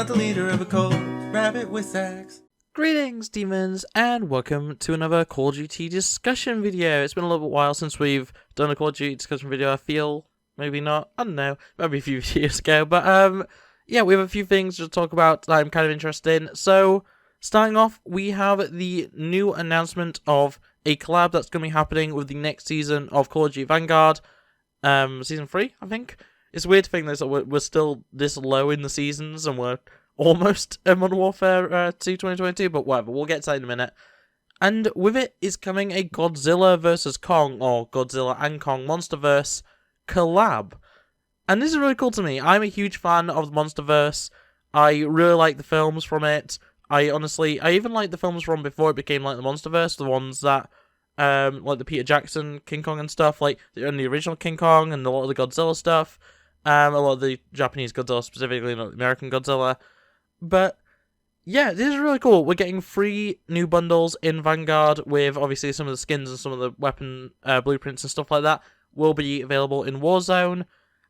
not the leader of a cult. RabbitWithAxe. Greetings, demons, and welcome to another Call of Duty discussion video. It's been a little while since we've done a Call of Duty discussion video, I feel. Maybe not, I don't know, maybe a few years ago, but yeah, we have a few things to talk about that I'm kind of interested in. So, starting off, we have the new announcement of a collab that's going to be happening with the next season of Call of Duty Vanguard, season 3, I think. It's weird to think that we're still this low in the seasons, and we're almost Modern Warfare 2 2022, but whatever, we'll get to that in a minute. And with it is coming a Godzilla vs. Kong, or Godzilla and Kong Monsterverse collab. And this is really cool to me. I'm a huge fan of the Monsterverse. I really like the films from it. I even like the films from before it became like the Monsterverse, the ones that, like the Peter Jackson King Kong and stuff, like the original King Kong and a lot of the Godzilla stuff. A lot of the Japanese Godzilla, specifically, not the American Godzilla. But, yeah, this is really cool. We're getting 3 new bundles in Vanguard with, obviously, some of the skins and some of the weapon blueprints and stuff like that will be available in Warzone.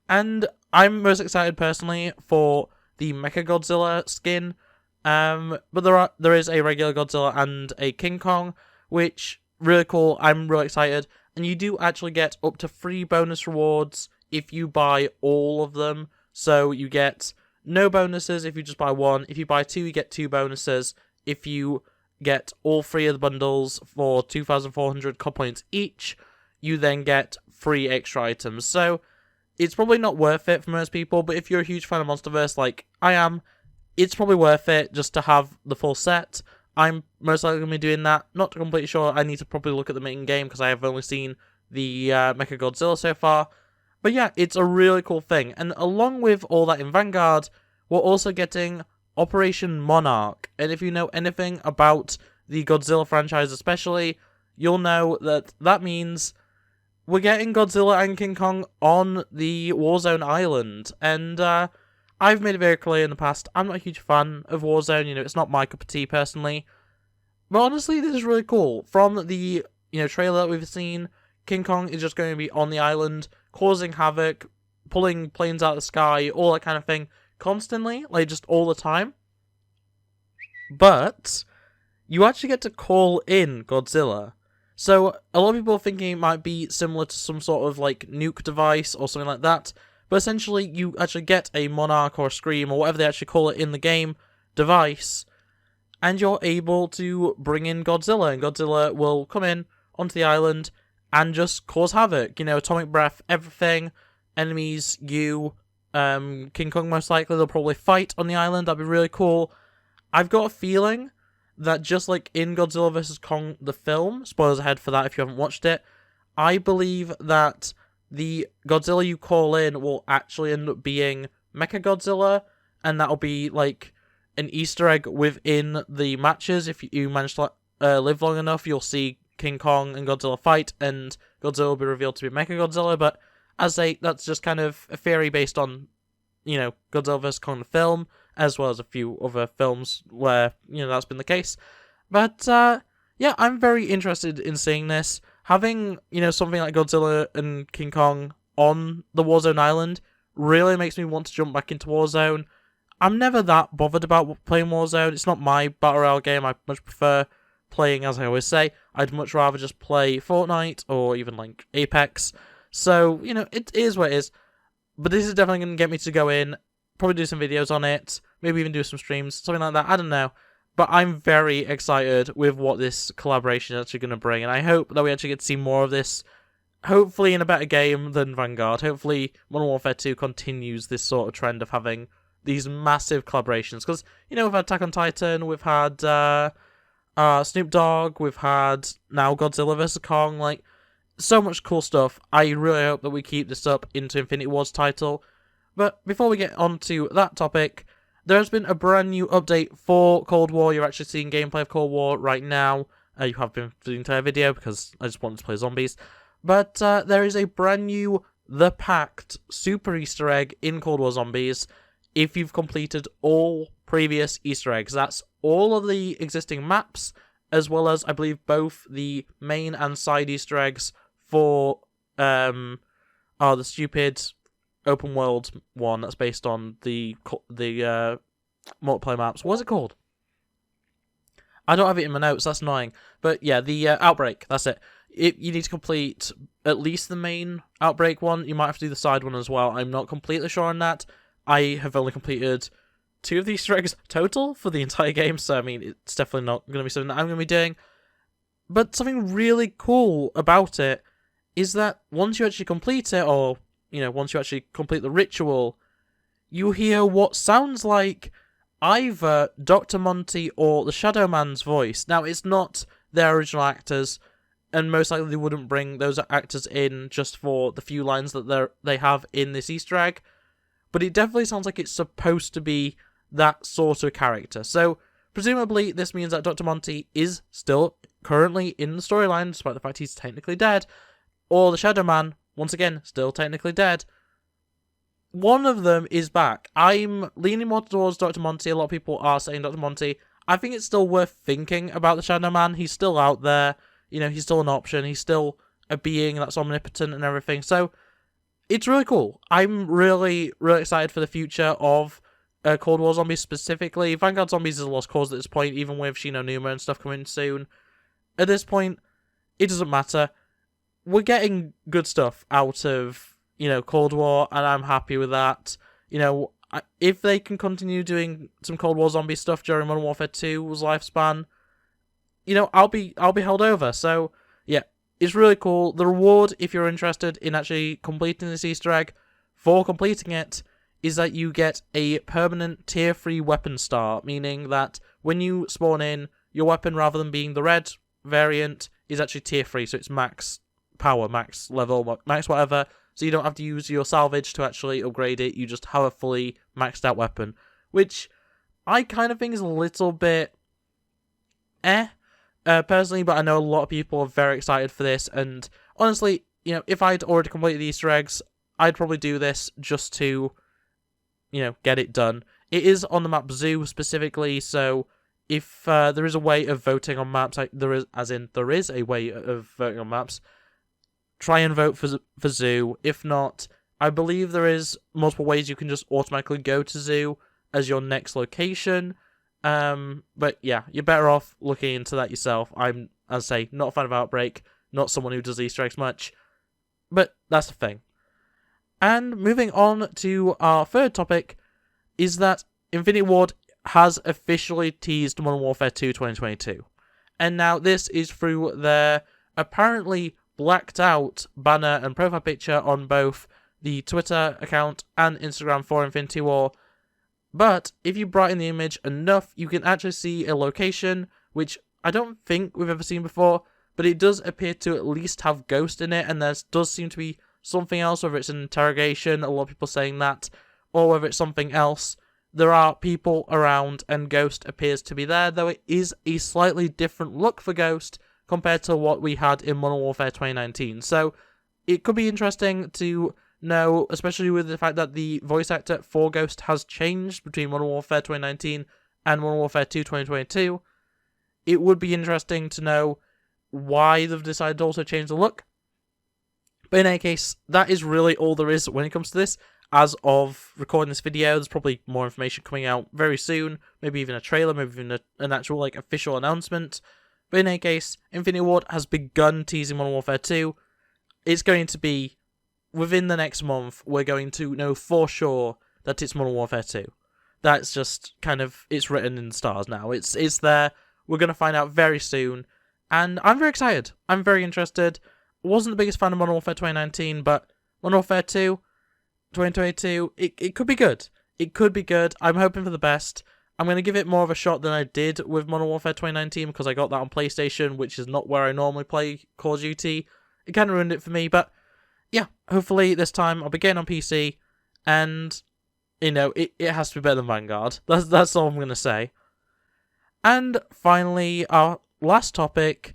And I'm most excited, personally, for the Mechagodzilla skin. But there is a regular Godzilla and a King Kong, which, really cool. I'm really excited. And you do actually get up to 3 bonus rewards if you buy all of them. So you get no bonuses if you just buy 1. If you buy 2, you get 2 bonuses. If you get all 3 of the bundles for 2,400 CoD points each, you then get 3 extra items. So it's probably not worth it for most people, but if you're a huge fan of Monsterverse like I am, it's probably worth it just to have the full set. I'm most likely going to be doing that. Not completely sure. I need to probably look at the main game because I have only seen the Mechagodzilla so far. But yeah, it's a really cool thing. And along with all that in Vanguard, we're also getting Operation Monarch. And if you know anything about the Godzilla franchise especially, you'll know that that means we're getting Godzilla and King Kong on the Warzone island. And I've made it very clear in the past, I'm not a huge fan of Warzone. You know, it's not my cup of tea personally. But honestly, this is really cool. From the trailer that we've seen, King Kong is just going to be on the island, causing havoc, pulling planes out of the sky, all that kind of thing, constantly, like just all the time. But you actually get to call in Godzilla. So a lot of people are thinking it might be similar to some sort of like nuke device or something like that. But essentially, you actually get a Monarch or a Scream or whatever they actually call it in the game device, and you're able to bring in Godzilla, and Godzilla will come in onto the island and just cause havoc. Atomic breath, everything, enemies, you, King Kong most likely, they'll probably fight on the island. That'd be really cool. I've got a feeling that just like in Godzilla vs. Kong, the film, spoilers ahead for that if you haven't watched it, I believe that the Godzilla you call in will actually end up being Mechagodzilla, and that'll be like an Easter egg within the matches. If you manage to live long enough, you'll see King Kong and Godzilla fight, and Godzilla will be revealed to be Mechagodzilla. But as that's just kind of a theory based on, Godzilla vs. Kong the film, as well as a few other films where, that's been the case. But, yeah, I'm very interested in seeing this. Having, something like Godzilla and King Kong on the Warzone island really makes me want to jump back into Warzone. I'm never that bothered about playing Warzone. It's not my Battle Royale game. I much prefer playing, as I always say. I'd much rather just play Fortnite or even like Apex. So, it is what it is. But this is definitely going to get me to go in, probably do some videos on it, maybe even do some streams, something like that. I don't know. But I'm very excited with what this collaboration is actually going to bring. And I hope that we actually get to see more of this, hopefully in a better game than Vanguard. Hopefully Modern Warfare 2 continues this sort of trend of having these massive collaborations. Because, we've had Attack on Titan, we've had Snoop Dogg, we've had now Godzilla vs. Kong, like, so much cool stuff. I really hope that we keep this up into Infinity Ward's title. But before we get on to that topic, there has been a brand new update for Cold War. You're actually seeing gameplay of Cold War right now. You have been for the entire video because I just wanted to play zombies. But there is a brand new The Pact super Easter egg in Cold War Zombies if you've completed all previous Easter eggs. That's all of the existing maps, as well as, I believe, both the main and side Easter eggs for the stupid open world one that's based on the multiplayer maps. What's it called? I don't have it in my notes, that's annoying. But yeah, the Outbreak, that's it. You need to complete at least the main Outbreak one. You might have to do the side one as well. I'm not completely sure on that. I have only completed 2 of the Easter eggs total for the entire game, so I mean, it's definitely not going to be something that I'm going to be doing. But something really cool about it is that once you actually complete it, or, once you actually complete the ritual, you hear what sounds like either Dr. Monty or the Shadow Man's voice. Now, it's not their original actors, and most likely they wouldn't bring those actors in just for the few lines that they have in this Easter egg, but it definitely sounds like it's supposed to be that sort of character. So, presumably, this means that Dr. Monty is still currently in the storyline, despite the fact he's technically dead, or the Shadow Man, once again, still technically dead. One of them is back. I'm leaning more towards Dr. Monty. A lot of people are saying Dr. Monty. I think it's still worth thinking about the Shadow Man. He's still out there. He's still an option. He's still a being that's omnipotent and everything. So, it's really cool. I'm really, really excited for the future of Cold War Zombies specifically. Vanguard Zombies is a lost cause at this point, even with Shino Numa and stuff coming soon. At this point, it doesn't matter. We're getting good stuff out of Cold War, and I'm happy with that. If they can continue doing some Cold War zombie stuff during Modern Warfare 2's lifespan, I'll be held over. So, yeah, it's really cool. The reward, if you're interested in actually completing this Easter egg, for completing it, is that you get a permanent tier 3 weapon star, meaning that when you spawn in, your weapon, rather than being the red variant, is actually tier 3, so it's max power, max level, max whatever. So you don't have to use your salvage to actually upgrade it. You just have a fully maxed out weapon. Which I kind of think is a little bit personally, but I know a lot of people are very excited for this. And honestly, if I'd already completed the Easter eggs, I'd probably do this just to, get it done. It is on the map Zoo specifically, so if there is a way of voting on maps, there is a way of voting on maps, try and vote for Zoo. If not, I believe there is multiple ways you can just automatically go to Zoo as your next location. But yeah, you're better off looking into that yourself. I'm, as I say, not a fan of Outbreak, not someone who does Easter eggs much, but that's the thing. And moving on to our third topic, is that Infinity Ward has officially teased Modern Warfare 2 2022. And now this is through their apparently blacked out banner and profile picture on both the Twitter account and Instagram for Infinity War. But if you brighten the image enough, you can actually see a location, which I don't think we've ever seen before, but it does appear to at least have Ghost in it, and there does seem to be something else, whether it's an interrogation, a lot of people saying that, or whether it's something else. There are people around, and Ghost appears to be there, though it is a slightly different look for Ghost compared to what we had in Modern Warfare 2019. So it could be interesting to know, especially with the fact that the voice actor for Ghost has changed between Modern Warfare 2019 and Modern Warfare 2 2022. It would be interesting to know why they've decided to also change the look. But in any case, that is really all there is when it comes to this. As of recording this video, there's probably more information coming out very soon. Maybe even a trailer, maybe even an actual official announcement. But in any case, Infinity Ward has begun teasing Modern Warfare 2. It's going to be, within the next month, we're going to know for sure that it's Modern Warfare 2. That's just it's written in the stars now. It's there. We're going to find out very soon. And I'm very excited. I'm very interested. Wasn't the biggest fan of Modern Warfare 2019, but Modern Warfare 2, 2022, it could be good. It could be good. I'm hoping for the best. I'm going to give it more of a shot than I did with Modern Warfare 2019 because I got that on PlayStation, which is not where I normally play Call of Duty. It kind of ruined it for me, but yeah, hopefully this time I'll be getting on PC, and, it has to be better than Vanguard. That's all I'm going to say. And finally, our last topic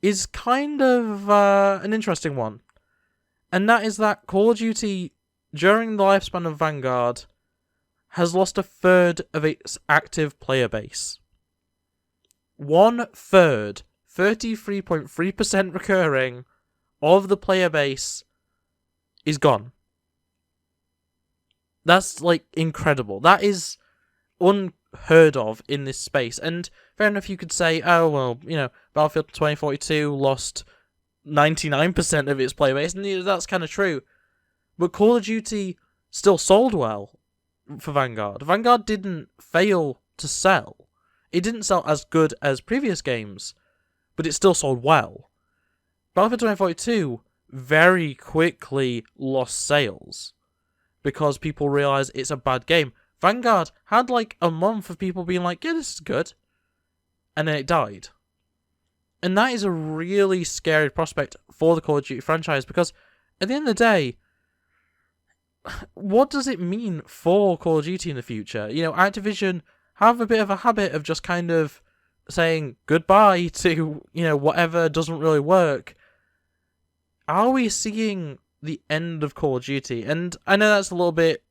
is kind of an interesting one, and that is that Call of Duty, during the lifespan of Vanguard, has lost a third of its active player base. 1/3, 33.3% recurring, of the player base is gone. That's, incredible. That is heard of in this space. And fair enough, you could say, oh, well, Battlefield 2042 lost 99% of its player base, and that's kind of true. But Call of Duty still sold well for Vanguard. Vanguard didn't fail to sell. It didn't sell as good as previous games, but it still sold well. Battlefield 2042 very quickly lost sales because people realised it's a bad game. Vanguard had like a month of people being like, yeah, this is good, and then it died. And that is a really scary prospect for the Call of Duty franchise, because at the end of the day, what does it mean for Call of Duty in the future? Activision have a bit of a habit of just kind of saying goodbye to, whatever doesn't really work. Are we seeing the end of Call of Duty? And I know that's a little bit,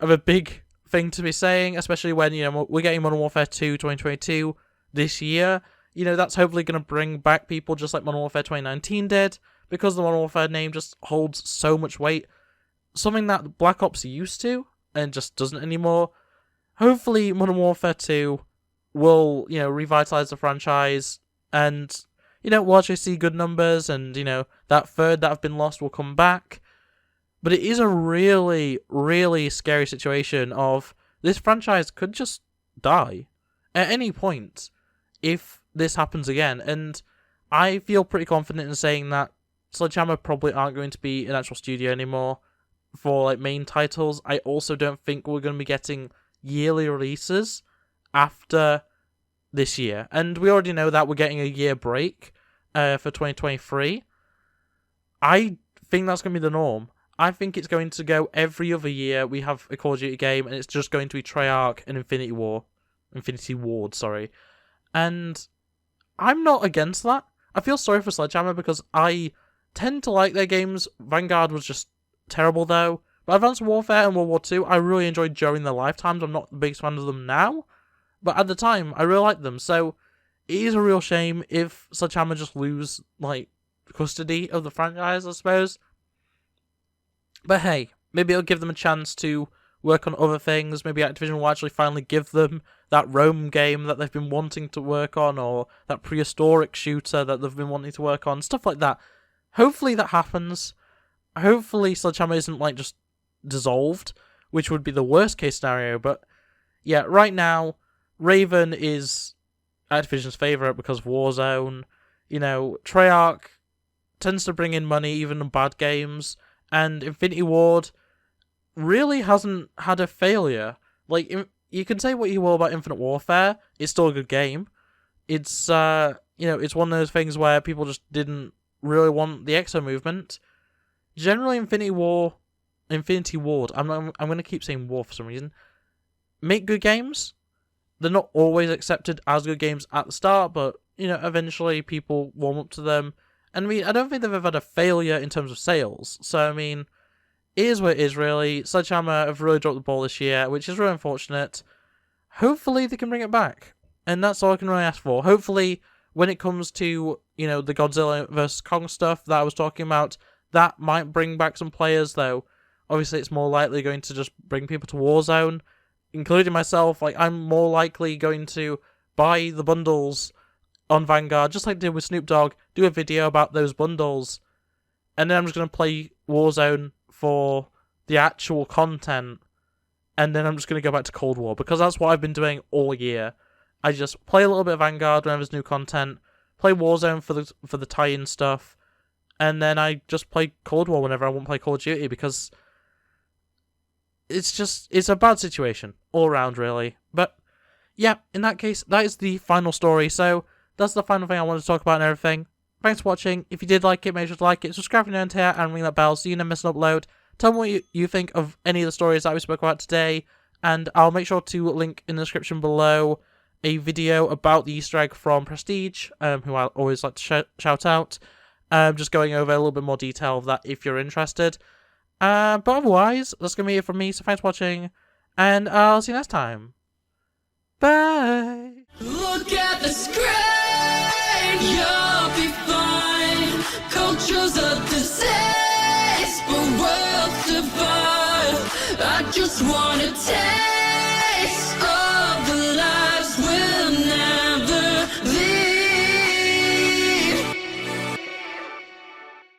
of a big thing to be saying, especially when, we're getting Modern Warfare 2 2022 this year. That's hopefully going to bring back people just like Modern Warfare 2019 did, because the Modern Warfare name just holds so much weight. Something that Black Ops used to, and just doesn't anymore. Hopefully Modern Warfare 2 will, revitalize the franchise, and, we'll actually see good numbers, and, that third that have been lost will come back. But it is a really, really scary situation of this franchise could just die at any point if this happens again. And I feel pretty confident in saying that Sledgehammer probably aren't going to be an actual studio anymore for like main titles. I also don't think we're going to be getting yearly releases after this year. And we already know that we're getting a year break for 2023. I think that's going to be the norm. I think it's going to go every other year we have a Call of Duty game, and it's just going to be Treyarch and Infinity Ward, sorry. And I'm not against that. I feel sorry for Sledgehammer because I tend to like their games. Vanguard was just terrible though. But Advanced Warfare and World War II, I really enjoyed during their lifetimes. I'm not the biggest fan of them now, but at the time, I really liked them. So it is a real shame if Sledgehammer just lose like custody of the franchise, I suppose. But hey, maybe it'll give them a chance to work on other things. Maybe Activision will actually finally give them that Rome game that they've been wanting to work on, or that prehistoric shooter that they've been wanting to work on, stuff like that. Hopefully that happens. Hopefully Sledgehammer isn't like just dissolved, which would be the worst case scenario. But yeah, right now, Raven is Activision's favourite because of Warzone. Treyarch tends to bring in money even in bad games, and Infinity Ward really hasn't had a failure. Like, you can say what you will about Infinite Warfare, it's still a good game. It's it's one of those things where people just didn't really want the exo movement. Generally, Infinity Ward, I'm going to keep saying war for some reason, make good games. They're not always accepted as good games at the start, but, eventually people warm up to them. And I don't think they've ever had a failure in terms of sales. So, it is what it is, really. Sledgehammer have really dropped the ball this year, which is really unfortunate. Hopefully they can bring it back. And that's all I can really ask for. Hopefully, when it comes to, the Godzilla vs. Kong stuff that I was talking about, that might bring back some players, though. Obviously, it's more likely going to just bring people to Warzone, including myself. Like, I'm more likely going to buy the bundles on Vanguard, just like I did with Snoop Dogg, do a video about those bundles, and then I'm just going to play Warzone for the actual content, and then I'm just going to go back to Cold War, because that's what I've been doing all year. I just play a little bit of Vanguard whenever there's new content, play Warzone for the tie-in stuff, and then I just play Cold War whenever I want to play Call of Duty, because it's a bad situation all around, really. But yeah, in that case, that is the final story. So that's the final thing I wanted to talk about and everything. Thanks for watching. If you did like it, make sure to like it, subscribe if you're new here, and ring that bell so you never miss an upload. Tell me what you think of any of the stories that we spoke about today, and I'll make sure to link in the description below a video about the Easter egg from Prestige, who I always like to shout out. Just going over a little bit more detail of that if you're interested. But otherwise, that's going to be it from me, so thanks for watching, and I'll see you next time. Bye! Look at the screen, you'll be fine. Culture's a disease, but worlds divide. I just wanna tell